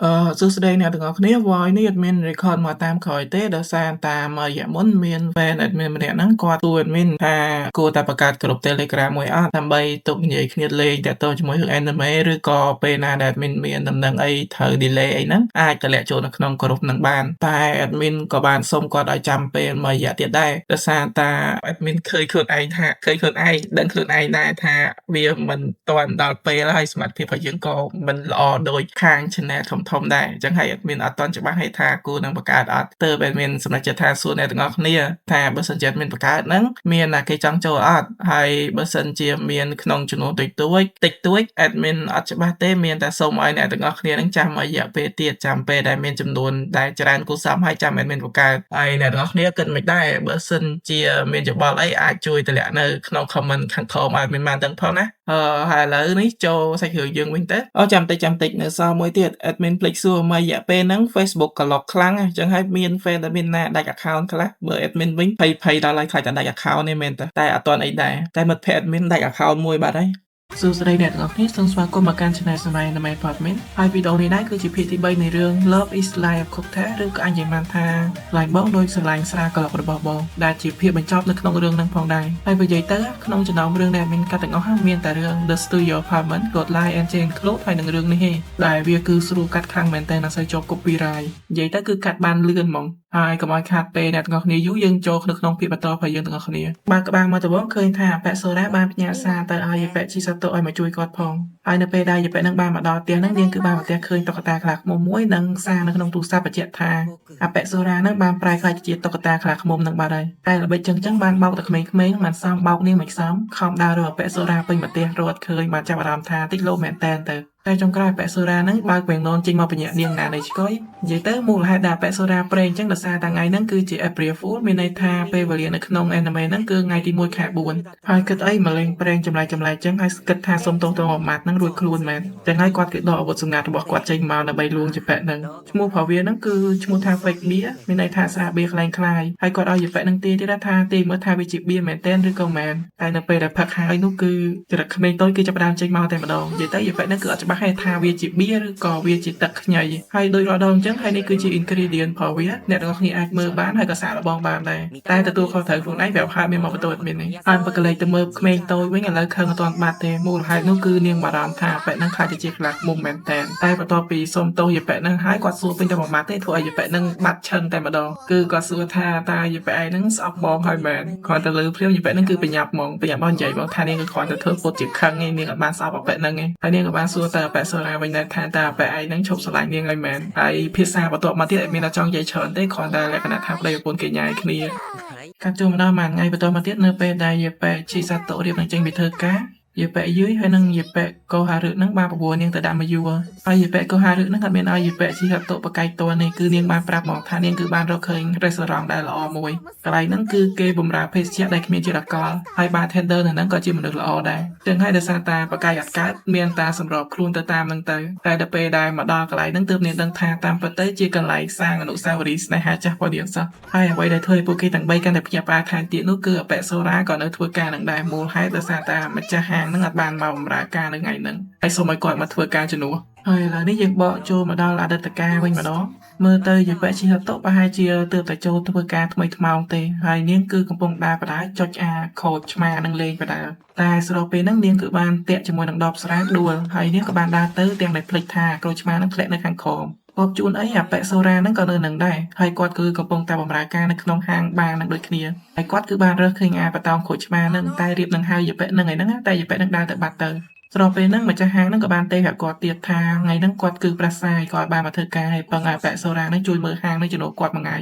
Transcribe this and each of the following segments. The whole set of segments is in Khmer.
សួស្តីអ្នកទាំងអស់គ្នា Voice នេះ Admin record មកតាមក្រោយទេដោយសារតាមរយៈមុនមាន fan Admin ម្នាក់ហ្នឹងគាត់សួរ Admin ថាគួរតែបង្កើតក្រុម Telegram មួយអត់ដើម្បីទុកនិយាយគ្នាលេងទាក់ទងជាមួយរឿង anime ឬក៏ពេលណាដែល Admin មានដំណឹងអីត្រូវ delay អីហ្នឹងអាចតម្លាក់ចូលនៅក្នុងក្រុមហ្នឹងបានតែ Admin ក៏បានសុំគាត់ឲ្យចាំពេលមួយរយៈទៀតដែរដោយសារតា Admin ឃើញខ្លួនឯងដឹងខ្លួនឯងដែរថាវាមិនទាន់ដល់ពេលហើយសមត្ថភាពរបស់យើងក៏មិនល្អដូចខាង channel ធំៗដែរអញ្ចឹងហើយ Admin អត់ទាន់ច្បាស់ហើយថាគួរនឹងបង្កើតអត់ទើប Admin សម្រេចចិត្តថាសួរអ្នកទាំងអស់គ្នាថាបើសិនជា Admin បង្កើតហ្នឹងមានគេចង់ចូលអត់ហើយបើសិនជាមានក្នុងចំនួនតិចតួច Admin អត់ច្បាស់ទេមានតែសូមឲ្យអ្នកទាំងអស់គ្នាហ្នឹងចាំរយៈពេលទៀតចាំពេលដែលមានចំនួនដែលច្រើនគួរសមហើយចាំ Admin បង្កើតហើយអ្នកទាំងអស់គ្នាគិតមិនដែរបើសិនជាមានយោបល់អីអាចជួយតម្លាក់នៅក្នុង comment ខាងក្រោមឲ្យ Admin បានដឹងផងណាហើយឥឡូវនេះចូលសាច់រឿងយើងវិញទៅចាំតិចនៅសល់មួយទៀត Admin ភ្លេចសួរមួយរយៈពេលហ្នឹង Facebook ក៏ lock ខ្លាំងអញ្ចឹងហើយមាន fan Admin ណាដាច់ account ខ្លះបើ Admin វិញភ័យដល់ហើយខ្លាចតែដាច់ account នេះមែនតែអត់ទាន់អីដែរតែមិត្តភក្តិ Admin ដាច់ account មួយបាត់ហើយសួស្តីអ្នកទាំងអស់គ្នាសូមស្វាគមន៍មកកាន់ Channel សម្រាប់ Anime Apartment ហើយវីដេអូនេះដែរគឺជាភាគទី3នៃរឿង Love is Like a Cocktail ឬក៏អាចនិយាយបានថាឆ្លាញ់បងដោយស្រឡាញ់ស្រាក្លឹបរបស់បងដែលជាភាគបញ្ចប់នៅក្នុងរឿងហ្នឹងផងដែរហើយបើនិយាយទៅក្នុងចំណោមរឿងដែលមានកាត់ទាំងអស់មានតែរឿង The Studio Apartment God Lie and Jane Close ហើយនឹងរឿងនេះឯងដែលវាគឺស្រួលកាត់ខ្លាំងមែនតើអត់សូវជាប់ copyright និយាយទៅគឺកាត់បានលឿនហ្មងហើយកុំឲ្យខាតពេលអ្នកទាំងអស់គ្នាយូរយើងចូលនៅក្នុងភាគបន្តរបស់យើងទាំងអស់គ្នាបើក្បាលមកដំបូងឃើញថាអបេសូរ៉ាបានផ្ញើសារទៅឲ្យយេប៉េជីសាតូឲ្យមកជួយគាត់ផងហើយនៅពេលដែលយេប៉េនឹងបានមកដល់ផ្ទះហ្នឹងនាងគឺបានមកផ្ទះឃើញតុក្កតាខ្លាឃ្មុំមួយនិងសារនៅក្នុងទូរស័ព្ទបញ្ជាក់ថាអបេសូរ៉ានឹងបានប្រែក្លាយជាតុក្កតាខ្លាឃ្មុំនឹងបាត់ហើយតែល្បិចចឹងបានបោកតែក្មេងៗមិនសមបោកនាងមិនសមខំដើររកអបេសូរ៉ាពេញប្រទេសរត់ឃើញបានចាប់អារម្មណ៍ថាតិចលោមែនតែនទៅតែចុងក្រោយប៉ែសូរ៉ាហ្នឹងបើកវែងននចេញមកបញ្ញានាងណានៃឆ្កុយនិយាយទៅមូលហេតុដែលប៉ែសូរ៉ាប្រេងអញ្ចឹងដោយសារតែថ្ងៃហ្នឹងគឺជា April Fool មានន័យថាពេលវេលានៅក្នុង anime ហ្នឹងគឺថ្ងៃទី1ខែ4ហើយគិតអីមកលេងប្រេងចម្លែកអញ្ចឹងហើយគិតថាសុំទោសទៅអាម៉ាត់ហ្នឹងរួចខ្លួនមែនចឹងហើយគាត់គេដកអាវុធសម្ងាត់របស់គាត់ចេញមកដើម្បីលួងជាប៉ែហ្នឹងឈ្មោះរបស់វាហ្នឹងគឺឈ្មោះថា Fake Beer មានន័យថាស្រាបៀរខ្លែងខ្លាយហើយគាត់ឲ្យយប៉ែហ្នឹងទាទៀតថាទាមើលថាវាជាបៀមែនតែនឬក៏មែនតែនៅពេលដែលផឹកហើយនោះគឺចរិតក្មេងតូចគឺចាប់ផ្ដើមចេញមកតែម្ដងនិយាយទៅយប៉ែហ្នឹងគឺអត់ច្បាស់ថាវាជាបៀឬក៏វាជាទឹកខ្ញីហើយដូចរាល់ដងអញ្ចឹងហើយនេះគឺជា ingredient របស់វាអ្នកទាំងអស់គ្នាអាចមើលបានហើយក៏សាកល្បងបានដែរតែទទួលខុសត្រូវខ្លួនឯងប្រាប់ហើយមានមកបន្ទោមាននេះហើយបើកលេចទៅមើលក្មេងតូចវិញឥឡូវខឹងអត់ទាន់បាត់ទេមូលហេតុនោះគឺនាងបារម្ភថាប៉ែនឹងខ្លាចទៅជាខ្លាចមុំមែនតែបន្ទាប់ពីសុំទោសយប៉ែនឹងហើយគាត់សួរពេញតែមួយម៉ាត់ទេធ្វើឲ្យយប៉ែនឹងបាត់ឈឹងតែម្ដងគឺគាត់សួរថាតើយប៉ែឯងនឹងស្អប់បងហើយមែនគាត់ទៅលើភ្លាមយប៉ែនឹងគឺបញ្ញាប់ហ្មងបញ្ញាប់មកនិយាយបងថានាងគឺគ្រាន់តែធ្វើពុតជាខឹងឯងនាងអត់បានស្អប់ប៉ែនឹងឯងហើយនាងក៏បានសួរតើប៉ែសូរ៉ាវិញដែរថាតើប៉ែឯងនឹងឈប់ស្រឡាញ់នាងហើយមែនហើយភាសាបន្ទាប់មកទៀតមានតែចង់និយាយច្រើនទេគ្រាន់តែលក្ខណៈថាប្តីប្រពន្ធគេញ៉ាយគ្នាកាត់ចូលមកដល់មួយថ្ងៃបន្ទាប់មកទៀតនៅពេលដែលយេប៉ែជីសាតូរៀបនឹងចេញពីធ្វើការយេប៉ែយឺយហើយនឹងយេប៉ែកោហារឹនឹងបានបបួលនាងទៅដាក់មកយួរហើយយេប៉ែកោហារឹនឹងអត់មានឲ្យយេប៉ែជីសាតូបកាយតួនេះគឺនាងបានប្រាប់មកថានាងគឺបានរកឃើញ restaurant ដែលល្អមួយកន្លែងហ្នឹងគឺគេបម្រើភេសជ្ជៈដែលគ្មានជាតិអាល់កុលហើយ bartender នៅហ្នឹងក៏ជាមនុស្សល្អដែរទាំងហើយដោយសារតែបកាយអត់កើតមានតែសម្របខ្លួនទៅតាមហ្នឹងទៅតែដល់ពេលដែលមកដល់កន្លែងហ្នឹងទើបនាងដឹងថាតាមពិតទៅជាកន្លែងសាងអនុស្សាវរីយ៍ស្នេហាចាស់របស់នាងសោះហើយអ្វីដែលធ្វើឲ្យពួកគេទាំង3កាន់តែភ្ញាក់ផ្អើលខាងទៀតនោះគឺអបេសូរ៉ាក៏នៅធ្វើការនឹងដែរមូលហេតុដោយសារតែម្ចាស់ហាងហ្នឹងអត់បានមកបម្រើការនៅថ្ងៃហ្នឹងហើយសូមឲ្យគាត់មកធ្វើការជំនួសហើយឥឡូវនេះយើងបកចូលមកដល់អតីតកាលវិញម្ដងមើលទៅយេប៉ែជីហតូប្រហែលជាទើបតែចូលធ្វើការថ្មីថ្មោងទេហើយនាងគឺកំពុងដើរបដាចុចខូចឆ្មានឹងលេងបដាតែស្របពេលហ្នឹងនាងគឺបានតាក់ជាមួយនឹងដបស្រាដួលហើយនាងក៏បានដើរទៅទាំងដែលភ្លេចថាក្រូចឆ្មានឹងធ្លាក់នៅខាងក្រោមបបជួនអីអបេសូរ៉ាហ្នឹងក៏នៅនឹងដែរហើយគាត់គឺកំពុងតែបម្រើការនៅក្នុងហាងបារនឹងដូចគ្នាហើយគាត់គឺបានរើសឃើញបតោងក្រូចឆ្មានឹងតែរៀបនឹងហៅយេប៉ែនឹងឯហ្នឹងតែយេប៉ែនឹងដើរទៅបាត់ទៅស្របពេលហ្នឹងម្ចាស់ហាងហ្នឹងក៏បានទេប្រាប់គាត់ទៀតថាថ្ងៃហ្នឹងគាត់គឺប្រាសាយគាត់បានមកធ្វើការឲ្យពឹងអបេសូរ៉ាហ្នឹងជួយមើលហាងនេះជំនួសគាត់មួយថ្ងៃ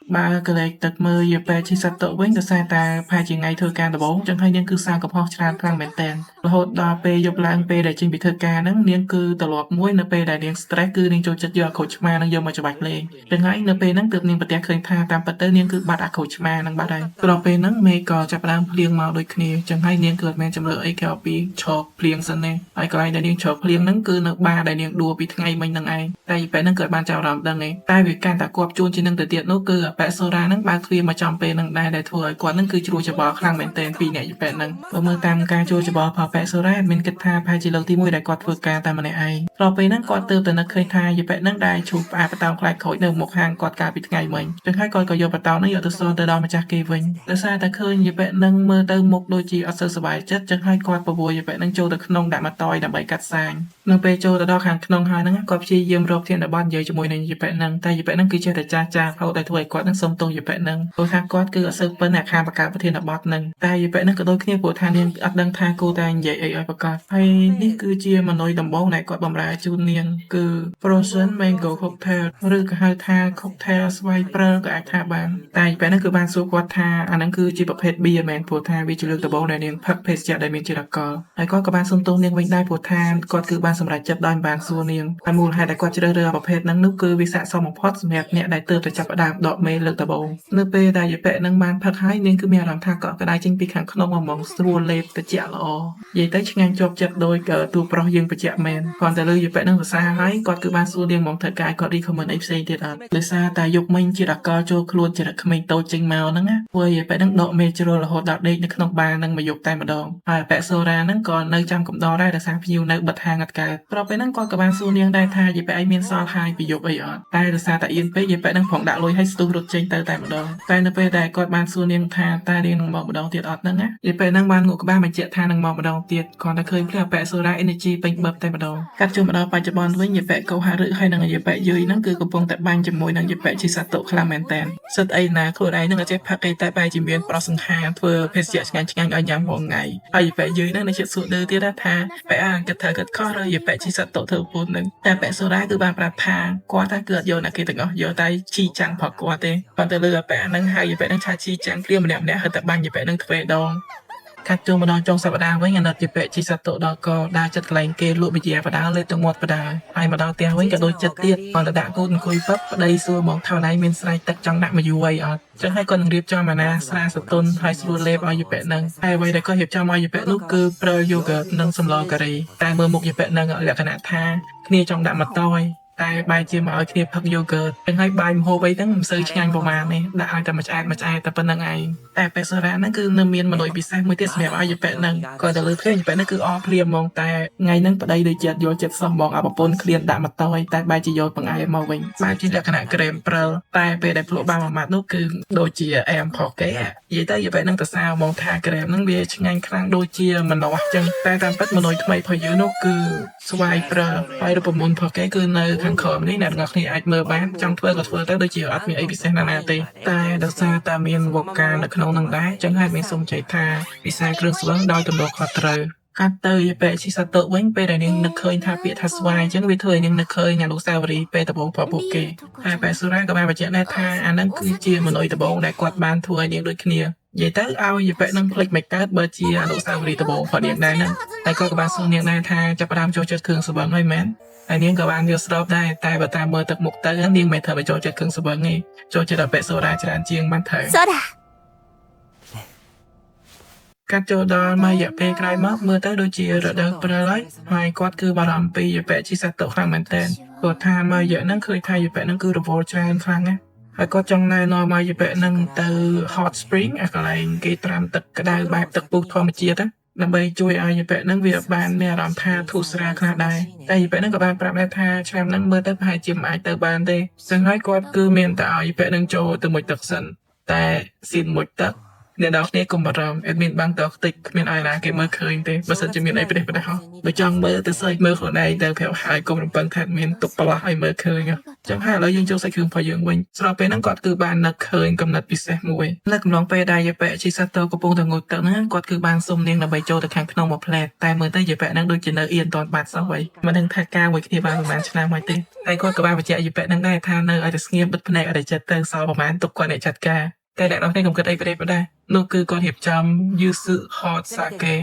បើកលេចទឹកមើលយេប៉ែជីសាតូវិញដោយសារតែផាជាថ្ងៃធ្វើការដំបូងចឹងហើយនាងគឺសារកំហុសច្រើនខ្លាំងមែនតើរហូតដល់ពេលយប់ឡើងពេលដែលចេញពីធ្វើការហ្នឹងនាងគឺត្រឡប់មួយនៅពេលដែលនាង stress គឺនាងចូលចិត្តយកអាខូចឆ្មាហ្នឹងយកមកច្បាច់លេងចឹងហើយនៅពេលហ្នឹងទើបនាងប្រទះឃើញថាតាមពិតទៅនាងគឺបាត់អាខូចឆ្មាហ្នឹងបាត់ហើយស្របពេលហ្នឹងមេក៏ចាប់ផ្ដើមភ្លៀងមកដូចគ្នាចឹងហើយនាងគឺអត់មានចម្លើយអីក្រៅពីឈប់ភ្លៀងសិនទេហើយកន្លែងដែលនាងឈប់ភ្លៀងហ្នឹងគឺនៅបារដែលនាងដួលពីថ្ងៃមិញហ្នឹងឯងតែពេលហ្នឹងក៏បានចាប់អារម្មណ៍ដឹងឯងតែវាកាន់តែគប់ជួនជាងនឹងទៅទៀតនោះគឺអ ប៉ែសូរ៉ាហ្នឹងបើកទ្វារមកចំពេលហ្នឹងដែរដែលធ្វើឲ្យគាត់ហ្នឹងគឺជ្រួលច្បល់ខ្លាំងមែនទែនពីអ្នកយីប៉ែហ្នឹងបើមើលតាមការជួលច្បល់ផលប៉ែសូរ៉ាមានគិតថាប្រហែលជាលើកទី1ដែលគាត់ធ្វើការតែម្នាក់ឯងដល់ពេលហ្នឹងគាត់ទើបតែនឹកឃើញថាយីប៉ែហ្នឹងដែលឈូសផ្អាកបតោខ្លាចខូចនៅមុខហាងគាត់កាលពីថ្ងៃមិញចឹងហើយគាត់ក៏យកបតោហ្នឹងយកទៅសល់ទៅដល់ម្ចាស់គេវិញដោយសារតែឃើញយីប៉ែហ្នឹងមើលទៅមុខដូចជាអត់សូវសប្បាយចិត្តចឹងហើយគាត់បបួលយីប៉ែហ្នឹងចូលទៅក្នុងដាក់មកតយដើម្បីកាត់សាញនៅពេលចូលទៅដល់ខាងក្នុងហើយហ្នឹងគាត់ព្យាយាមរកធានបទនិយាយជាមួយនឹងយីប៉ែហ្នឹងតែយីប៉ែហ្នឹងគឺចេះតែចាស់រហូតដល់ធ្វើឲ្យគាត់ហ្នឹងសុំទោសយីប៉ែហ្នឹងព្រោះថាគាត់គឺអត់សូវប៉ិនអាខាបង្កើតប្រធានបទហ្នឹងតែយីប៉ែហ្នឹងក៏ដូចគ្នាព្រោះថានាងអត់ដឹងថាគូតែនិយាយអីឲ្យប្រកាសហើយនេះគឺជាម៉ណុយដំបូងដែលគាត់បម្រើជូននាងគឺ Frozen Mango Cocktail ឬក៏ហៅថា Cocktail ស្វាយព្រើលក៏អាចថាបានតែយីប៉ែហ្នឹងគឺបានសួរគាត់ថាអាហ្នឹងគឺជាប្រភេទ beer មែនព្រោះថាវាជាលើកដំបូងដែលនាងផឹកភេសជ្ជៈដែលមានជាតិអាល់កុលហើយគាត់ក៏បានសុំទោសនាងវិញដែរព្រោះថាគាត់គឺបានសម្រេចចិត្តដោយមិនបានសួរនាងហើយមូលហេតុដែលគាត់ជ្រើសរើសប្រភេទហ្នឹងនោះគឺវាស័ក្តិសមបំផុតសម្រាប់អ្នកដែលទើបតែចាប់ផ្ដើមដកមេលើកដំបូងនៅពេលដែលយីប៉ែហ្នឹងបានផឹកហើយនាងគឺមានអារម្មណ៍ថាកក់ក្ដៅចេញពីខាងក្នុងហ្មងស្រួលលេបត្រជាក់ល្អនិយាយទៅឆ្ងាញ់ជាប់ចិត្តដោយទូប្រុសយើងបច្ចៈមែនគាត់ទៅលើយីប៉ែហ្នឹងសរសើរហើយគាត់គឺបានសួរនាងហ្មងធ្វើការគាត់ recommend អីផ្សេងទៀតអត់ដោយសារតែយុគមិញជាតិអាល់កុលចូលខ្លួនចរិតក្មេងតូចចេញមកហ្នឹងណាព្រោះយីប៉ែហ្នឹងដកមេជ្រុលរហូតដល់ដេកនៅក្នុងបារហ្នឹងមួយយប់តែម្ដងហើយប៉ែសូរ៉ាហ្នឹងក៏នៅចាំកំដរដែរដោយសារភ្ញៀវនៅបិទហាងអត់កើតព្រោះពេលហ្នឹងគាត់ក៏បានសួរនាងដែរថាយីប៉ែឯងមានសល់ហើយពីយប់អីអត់តែដោយសារតែអៀនពេកយីប៉ែហ្នឹងផងដាក់លុយឲ្យស្ទុះរត់ចេញទៅតែម្ដងតែនៅពេលដែលគាត់បានសួរនាងថាតើនាងនឹងមកម្ដងទៀតអត់ហ្នឹងណាយីប៉ែហ្នឹងបានងក់ក្បាលបញ្ជាក់ថានឹងមកម្ដងទៀតគាត់តែឃើញភ្លាមប៉ែសូរ៉ា energy ពេញបឹបតែម្ដងកាត់ចូលមកដល់បច្ចុប្បន្នវិញយីប៉ែកោហារឹកហើយនឹងយីប៉ែយុយហ្នឹងគឺកំពុងតែបាញ់ជាមួយនឹងយីប៉ែជីសាតុខ្លាំងមែនតើសិតអីណាខ្លួនឯងហ្នឹងអត់ចេះផឹកអីតែបែរជាមានប្រសង្ខារធ្វើភេសជ្ជៈឆ្ងាញ់ៗឲ្យញ៉ាំរាល់ថ្ងៃហើយយីប៉ែយុយហ្នឹងនៅចិត្តសួរដឺទៀតថាប៉ែអាគិតថាគិតខុសឬយីប៉ែជីសាតុធ្វើពុនហ្នឹងតែប៉ែសូរ៉ាគឺបានប្រាប់ថាគាត់ថាគឺអត់យកណាគេទាំងអស់យកតែជីចាំងផកគាត់ទេគាត់ទៅលើប៉ែហ្នឹងហើយយីប៉ែហ្នឹងឆាជីចាំងព្រាមម្នាក់ហើយតែបាញ់យីប៉ែហ្នឹងទ្វេដងកាត់ចូលម្ដងចុងសប្ដាហ៍វិញអាណិតយីប៉ែជីសាតុដល់ក៏ដើរចិត្តកន្លែងគេលក់បជាបដាលេបទៅមាត់បដាហើយមកដល់ផ្ទះវិញក៏ដូចចិត្តទៀតគាត់ទៅដាក់គូតអង្គុយពឹបប្តីសួរមកថាណៃមានស្រែកទឹកចង់ដាក់មកយូរអីអត់ចឹងហើយគាត់នឹងរៀបចំអាណាស្រាសតុនហើយស្រួលលេបឲ្យយីប៉ែហ្នឹងហើយអ្វីដែលគាត់រៀបចំឲ្យយីប៉ែនោះគឺព្រើលយូហ្គើតនិងសម្លការីតែមើលមុខយីប៉ែហ្នឹងលក្ខណៈថាគ្នាចង់ដាក់មកតយតែបែរជាមកឲ្យគ្នាផឹកយូហ្គើតចឹងហើយបាយម្ហូបអីហ្នឹងមិនសូវឆ្ងាញ់ប្រហែលទេដាក់ឲ្យតែមួយឆ្អែតតែប៉ុណ្្នឹងឯងតែប៉ែសូរ៉ាហ្នឹងគឺនៅមានម៉ណុយពិសេសមួយទៀតសម្រាប់ឲ្យយីប៉ែហ្នឹងគាត់ទៅលើឃើញយីប៉ែហ្នឹងគឺអស់ព្រាមហ្មងតែថ្ងៃហ្នឹងប្តីដូចចិត្តយកចិត្តសោះបងអប្រពន្ធឃ្លានដាក់មកតយតែបែរជាយកបង្អែមមកវិញបែរជាលក្ខណៈក្រែមព្រិលតែពេលដែលភ្លក់បានមួយម៉ាត់នោះគឺដូចជាអែមផកគេនិយាយទៅយីប៉ែហ្នឹងទៅសារហ្មងថាក្រែមហ្នឹងវាឆ្ងាញ់ខ្លាំងដូចជាម្នាស់ចឹងតែតាមពិតម៉ណុយថ្មីរបស់យើងនោះគឺស្វាយព្រិលហើយរូបមន្តផកគេគឺនៅខាងក្រោមនេះអ្នកទាំងអស់គ្នាអាចមើលបានចង់ធ្វើក៏ធ្វើទៅដូចជាអត់មានអីពិសេសណាស់ទេតែដោយសារតែមានវឹកការនៅក្នុងនឹងដែរចឹងហើយមានសុំចែកថាពិសាគ្រឿងស្វឹងដោយទំនួលខុសត្រូវកាត់ទៅយីប៉ែជីសាតុវិញពេលដែលនាងនឹកឃើញថាពាក្យថាស្វាយចឹងវាធ្វើឲ្យនាងនឹកឃើញអនុស្សាវរីយ៍ពេលដំបូងរបស់ពួកគេហើយប៉ែសូរ៉ាក៏បានបញ្ជាក់ដែរថាអាហ្នឹងគឺជាម៉ណុយដំបូងដែលគាត់បានធ្វើឲ្យនាងដូចគ្នានិយាយទៅឲ្យយីប៉ែនឹងភ្លេចមិនកើតបើជាអនុស្សាវរីយ៍ដំបូងរបស់នាងដែរហ្នឹងតែគាត់ក៏បានសួរនាងដែរថាចាប់ផ្ដើមចូលចិត្តគ្រឿងស្វឹងហើយមែនហើយនាងក៏បានយល់ស្របដែរតែបើតាមមើលទឹកមុខទៅនាងមិនធ្វើឲ្យចូលចិត្តគ្រឿងស្វឹងទេចូលចិត្តប៉ែសូរ៉ាច្រើនជាងបានត្រូវកាត់ចូលដល់មួយរយៈពេលក្រោយមកមើលទៅដូចជារដូវព្រិលហើយគាត់គឺបារម្ភពីយីប៉ែជីសាតុខ្លាំងមែនទែនគាត់ថាមួយរយៈហ្នឹងឃើញថាយីប៉ែហ្នឹងគឺរវល់ច្រើនខ្លាំងណាស់ហើយគាត់ចង់ណែនាំឲ្យយីប៉ែហ្នឹងទៅ hot spring កន្លែងគេត្រាំទឹកក្តៅបែបទឹកពុះធម្មជាតិដើម្បីជួយឲ្យយីប៉ែហ្នឹងវាបានមានអារម្មណ៍ថាធូរស្រាលខ្លះដែរតែយីប៉ែហ្នឹងក៏បានប្រាប់ដែរថាឆ្នាំហ្នឹងមើលទៅប្រហែលជាមិនអាចទៅបានទេចឹងហើយគាត់គឺមានតែឲ្យយីប៉ែហ្នឹងចូលទៅមួយទឹកសិនតែស៊ីនមួយទឹកអ្នកនរគ្នាកុំបារម្ភអេដមីនបាំងតខ្ទេចគ្មានឲ្យណាគេមើលឃើញទេបើសិនជាមានអីប្រទេសហោះបើចង់មើលទៅសើចមើលខ្លួនឯងទៅប្រាប់ហើយកុំរំពឹងថាមានទុកប្រឡាស់ឲ្យមើលឃើញចឹងហើយឥឡូវយើងចូលសាច់គ្រឿងរបស់យើងវិញស្របពេលហ្នឹងគាត់គឺបាននឹកឃើញកំណត់ពិសេសមួយនៅកំឡុងពេលដែលយីប៉ែជីសាតុកំពុងតែងូតទឹកហ្នឹងគាត់គឺបានសុំនាងដើម្បីចូលទៅខាងក្នុងមួយផ្លែតតែមើលទៅយីប៉ែហ្នឹងដូចជានៅអៀនតនបាត់សោះហើយមិនដឹងថាការមួយគ្នាបានប្រហែលឆ្នាំហើយទេតែគាត់ក៏បានបញ្ជាក់យីប៉ែហ្នឹងដែរថានៅឲ្យតែស្ងៀមបិទភ្នែកឲ្យតែចិត្តទៅសល់ប្រហែលទុកគាត់អ្នកចាត់ការតែអ្នកនរគ្នាកុំគិតអីប្រទេសដែរនោះគឺគាត់រៀបចំយូស៊ឺ hot sake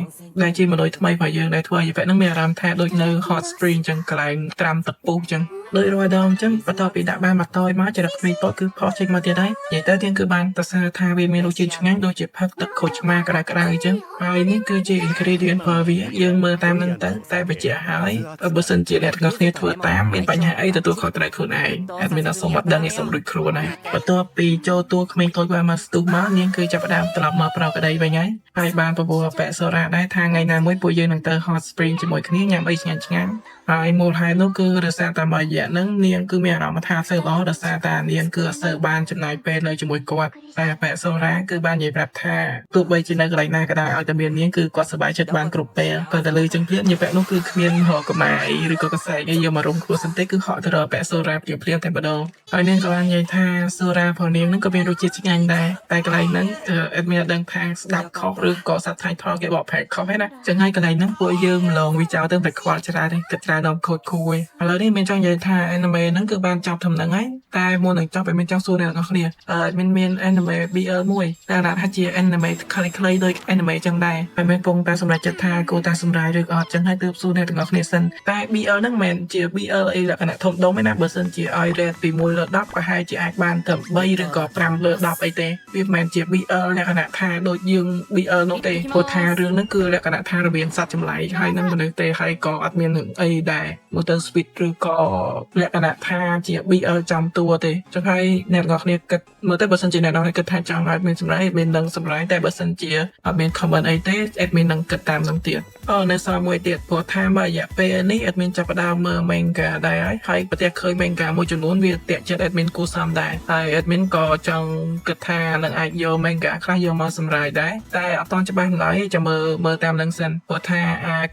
ដែលជាម៉ណុយថ្មីរបស់យើងដែលធ្វើឲ្យយីប៉ែហ្នឹងមានអារម្មណ៍ថាដូចនៅ hot spring ចឹងកន្លែងត្រាំទឹកពុះចឹង ដោយរាល់ដងអញ្ចឹងបន្ទាប់ពីដាក់បានមកតយមកចរិតក្មេងតូចគឺផុសចេញមកទៀតហើយនិយាយទៅទៀតគឺបានប្រសើរថាវាមានរសជាតិឆ្ងាញ់ដូចជាផឹកទឹកក្រូចឆ្មាក្តៅៗអញ្ចឹងហើយនេះគឺជា ingredient របស់វាយើងមើលតាមនឹងទៅតែបញ្ជាក់ហើយបើសិនជាអ្នកទាំងអស់គ្នាធ្វើតាមមានបញ្ហាអីទទួលខុសត្រូវខ្លួនឯងអត់មានអសុំអត់ដឹងឯងសុំរួចខ្លួនហើយបន្ទាប់ពីចូលតួក្មេងតូចបានមកស្ទុះមកនាងគឺចាប់ផ្ដើមត្រឡប់មកប្រកក្តីវិញហើយបានប្រពោះប៉ែសូរ៉ាដែរថាថ្ងៃណាមួយពួកយើងនឹងទៅ hot spring ជាមួយគ្នាញ៉ាំអីឆ្ងាញ់ៗហើយមូលហេតុនោះគឺដោយសារតែមួយរយៈហ្នឹងនាងគឺមានអារម្មណ៍ថាសើល្អដោយសារតែនាងគឺអត់សូវបានចំណាយពេលនៅជាមួយគាត់តែប៉ែសូរ៉ាគឺបាននិយាយប្រាប់ថាទោះបីជានៅកន្លែងណាក៏ដោយឲ្យតែមាននាងគឺគាត់សប្បាយចិត្តបានគ្រប់ពេលប៉ុន្តែលើចឹងទៀតនាងប៉ែនោះគឺគ្មានរកកម្មាអីឬក៏កសែងអីយកមករុំខ្លួនសន្តិគឺហក់ទៅរកប៉ែសូរ៉ាភ្លាមតែម្ដងហើយនាងក៏បាននិយាយថាសូរ៉ាផងនាងហ្នឹងក៏មានរសជាតិឆ្ងាញ់ដែរតែកន្លែងហ្នឹងអត់មានដឹងថាស្ដាប់ខុសឬក៏សាត់ថ្លៃថោកគេបកប្រែខុសទេណាចឹងហើយកន្លែងហ្នឹងពួកយើងម្លងវាចោលទៅតែខ្វល់ច្រើនទេគិតច្រើនដល់ខូចគួយឥឡូវនេះមានចង់និយាយថា anime ហ្នឹងគឺបានចប់ធំហ្នឹងហើយតែមុននឹងចប់ឲ្យមានចង់សួរអ្នកទាំងអស់គ្នាមាន anime BL មួយតែថាជា anime ខ្លីៗដូច anime ចឹងដែរតែមិនពងតែសម្រាប់ចិត្តថាគួរតែសម្រាយឬក៏អត់ចឹងហើយទើបសួរអ្នកទាំងអស់គ្នាសិនតែ BL ហ្នឹងមិនមែនជា BL អីលក្ខណៈធំដុំទេណាបើសិនជាឲ្យ rate ពី1លើ10ប្រហែលជាអាចបានទៅ3ឬក៏5លើ10អីទេវាមិនមែនជា BL លក្ខណៈថាដូចយើង BL នោះទេព្រោះថារឿងហ្នឹងគឺលក្ខណៈថារបៀងសត្វចម្លែកហើយនឹងមនុស្សទេហើយក៏អត់មានរឿងអីដែរមកទៅ sweet ឬក៏លក្ខណៈថាជា BL ចំតួទេចឹងហើយអ្នកទាំងអស់គ្នាគិតមើលទៅបើសិនជាអ្នកទាំងអស់គ្នាគិតថាចង់ឲ្យមានសម្រាប់មាននឹងសម្រាប់តែបើសិនជាអត់មាន comment អីទេ admin នឹងគិតតាមនឹងទៀតនៅសល់មួយទៀតព្រោះថាមួយរយៈពេលនេះ admin ចាប់ផ្ដើមមើល manga ដែរហើយប្រទះឃើញ manga មួយចំនួនវាតាក់ចិត្ត admin គួរសមដែរហើយ admin ក៏ចង់គិតថានឹងអាចយក manga ខ្លះយកមកសម្រាប់ដែរតែអត់ទាន់ច្បាស់ឡើយចាំមើលតាមនឹងសិនព្រោះថា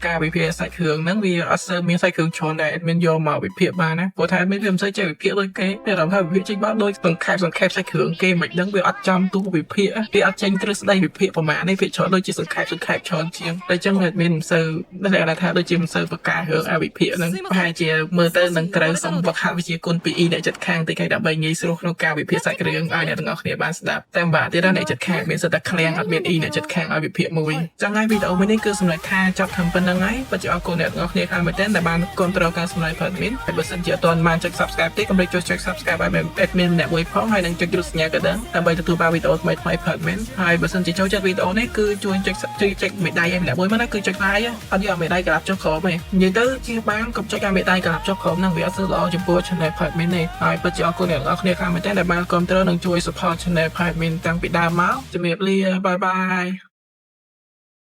ការវិភាគសាច់គ្រឿងហ្នឹងវាអត់សូវមានសាច់គ្រឿងច្រើនដែរ admin យកមកវិភាគបានណាព្រោះថា admin វាមិនសូវចេះវិភាគដូចគេមានអារម្មណ៍ថាវិភាគចេញមកដូចសង្ខេបសាច់គ្រឿងគេមិនដឹងវាអត់ចំទូវិភាគវាអត់ចេញទ្រឹស្ដីវិភាគប្រមាណនេះវាច្រើនដូចជាសង្ខេបច្រើនជាងតែចឹង admin មិនសូវដែលថាដូចជាមិនសូវបកការរឿងវិភាគហ្នឹងប្រហែលជាមើលទៅនឹងត្រូវសំវឹកហាត់វិជាគុណពី E អ្នកចិត្តខាងទីគេដើម្បីងាយស្រួលក្នុងការវិភាគសាច់គ្រឿងឲ្យអ្នកទាំងអស់គ្នាបានស្ដាប់តែបាក់ទៀតអ្នកចិត្តខាងមានសិតតែឃ្លាំងអត់មាន E អ្នកចិត្តខាងឲ្យវិភាគមួយចឹងហើយវីដេអូមួយនេះគឺសម្រាប់ថាចប់ត្រឹមប៉ុណ្្នឹងហើយពិតជាអរគុណអ្នកទាំងអស់គ្នាខ្លាំងមែនទែនដែលបានគ្រប់គ្រងការសម្ដែងផល admin ហើយបើសិនជាអត់ទាន់បានចុច subscribe ទេកុំភ្លេចចុច subscribe ឲ្យ admin ម្នាក់មួយផងហើយនឹងចុចរូបសញ្ញាកណ្ដឹងដើម្បីទទួលបានវីដេអូថ្មីៗផល admin ហើយបើសិនជាចូលចិត្តវីដេអូនេះគឺជួយចុចមេដៃឲ្យម្នាក់មួយមកណាគឺចុច like អត់យកមេដៃក្រាបចុះក្រោមទេនិយាយទៅជាបានកុំចុចឲ្យមេដៃក្រាបចុះក្រោមហ្នឹងវាអត់សូវល្អចំពោះ channel ផល admin ទេហើយពិតជាអរគុណអ្នកទាំងអស់គ្នាខ្លាំងមែនទែនដែលបានគ្រប់គ្រងនិងជួយ support channel ផល admin តាំងពីដើមមកជំរាបលាបាយបាយ